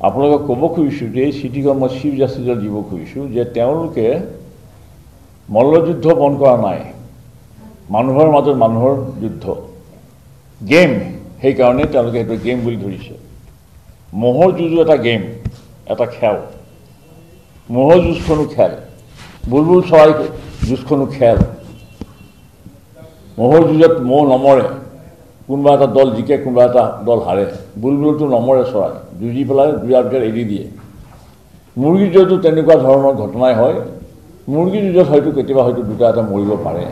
আপোনালোকক ক'ব খুজিছোঁ যে এই চিঠিখন মই চিফ জাষ্টিছক দিব খুজিছোঁ যে তেওঁলোকে মল্লযুদ্ধ বন্ধ কৰা নাই, মানুহৰ মাজত মানুহৰ যুদ্ধ গেম, সেইকাৰণে তেওঁলোকে সেইটো গেম বুলি ধৰিছে। মহৰ যুঁজো এটা গেম, এটা খেল, মহৰ যুঁজখনো খেল, বুলবুল চৰাই যুঁজখনো খেল। মহৰ যুঁজত মহ নমৰে, কোনোবা এটা দল জিকে কোনোবা এটা দল হাৰে, বুলবুলটো নমৰে চৰাই, যুঁজি পেলাই দুয়াৰ ভিতৰত এৰি দিয়ে। মুৰ্গী যুঁজতো তেনেকুৱা ধৰণৰ ঘটনাই হয়। মুৰ্গী যুঁজত হয়তো কেতিয়াবা হয়তো দুটা এটা মৰিব পাৰে,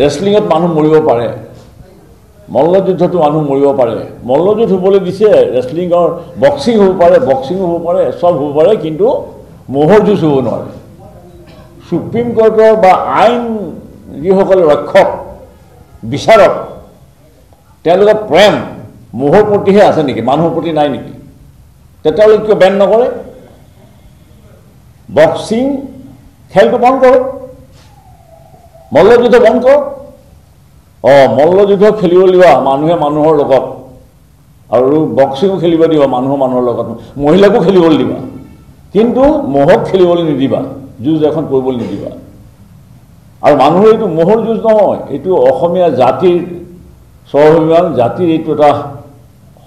ৰেচলিঙত মানুহ মৰিব পাৰে, মল্লযুদ্ধতো মানুহ মৰিব পাৰে। মল্লযুদ্ধ হ'বলৈ দিছে, ৰেচলিঙৰ বক্সিং হ'ব পাৰে, বক্সিঙো হ'ব পাৰে, চব হ'ব পাৰে, কিন্তু মহৰ যুঁজ হ'ব নোৱাৰে। সুপ্ৰিম কোৰ্টৰ বা আইন যিসকল ৰক্ষক বিচাৰক তেওঁলোকৰ প্ৰেম মহৰ প্ৰতিহে আছে নেকি, মানুহৰ প্ৰতি নাই নেকি? তেওঁলোকে কিয় বেন নকৰে? বক্সিং খেলটো বন্ধ কৰক, মল্লযুদ্ধ বন্ধ কৰক। মল্লযুদ্ধ খেলিব দিবা মানুহে মানুহৰ লগত, আৰু বক্সিঙো খেলিব দিবা মানুহৰ লগত, মহিলাকো খেলিবলৈ দিবা, কিন্তু মহক খেলিবলৈ নিদিবা, যুঁজ এখন কৰিবলৈ নিদিবা। আৰু মানুহৰ এইটো মহৰ যুঁজ নহয়, এইটো অসমীয়া জাতিৰ স্বাভিমান জাতিৰ এইটো এটা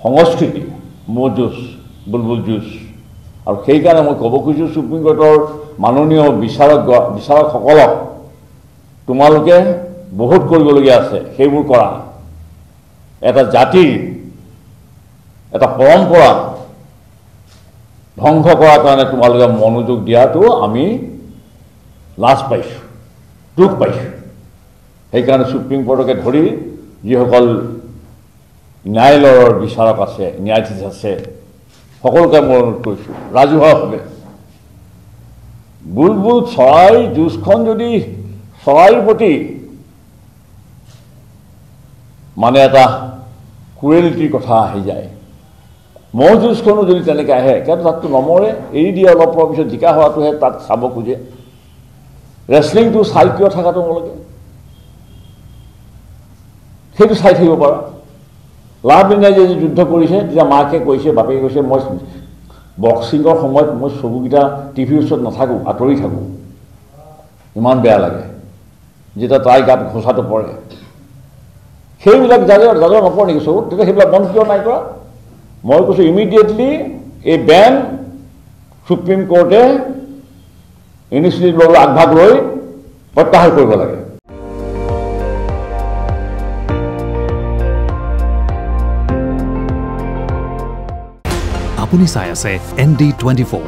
সংস্কৃতি, মহ যুঁজ, বুলবুল যুঁজ। আৰু সেইকাৰণে মই ক'ব খুজিছোঁ সুপ্ৰিম কোৰ্টৰ মাননীয় বিচাৰকসকলক, তোমালোকে বহুত কৰিবলগীয়া আছে, সেইবোৰ কৰা। এটা জাতিৰ এটা পৰম্পৰা ধ্বংস কৰাৰ কাৰণে তোমালোকে মনোযোগ দিয়াটো আমি লাজ পাইছোঁ, দুখ পাইছোঁ। সেইকাৰণে সুপ্ৰিম কোৰ্টকে ধৰি যিসকল ন্যায়ালয়ৰ বিচাৰক আছে, ন্যায়াধীশ আছে, সকলোকে মই অনুৰোধ কৰিছোঁ ৰাজহুৱাভাৱে, বুলবুল চৰাই যুঁজখন যদি চৰাইৰ প্ৰতি মানে এটা ক্ৰুৱেলিটিৰ কথা আহি যায়, মহ যুঁজখনো যদি তেনেকৈ আহে, কিন্তু তাততো নমৰে, এৰি দিয়ে অলপ পৰৰ পিছত জিকা হোৱাটোহে তাত চাব খোজে। ৰেচলিংটো চাই কিয় থকা তোমালোকে? সেইটো চাই থাকিব পাৰা। লাভলিনাই যে যুদ্ধ কৰিছে, তেতিয়া মাকে কৈছে, বাপেকে কৈছে, মই বক্সিঙৰ সময়ত মই চকুকেইটা টিভিৰ ওচৰত নাথাকোঁ, আঁতৰি থাকোঁ, ইমান বেয়া লাগে যেতিয়া তাই গাত ঘোচাটো পৰে। সেইবিলাক জাজৰ নপৰে নেকি চকুত? তেতিয়া সেইবিলাক বন্ধ কিয় নাই কৰা? মই কৈছোঁ ইমিডিয়েটলি এই বেন সুপ্ৰিম কোৰ্টে ইনিচিয়েটিভ ল'বলৈ আগভাগ লৈ প্ৰত্যাহাৰ কৰিব লাগে। আপুনি চাই আছে ND24,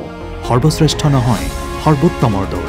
সৰ্বশ্ৰেষ্ঠ নহয়, সৰ্বোত্তমৰ দৌৰ।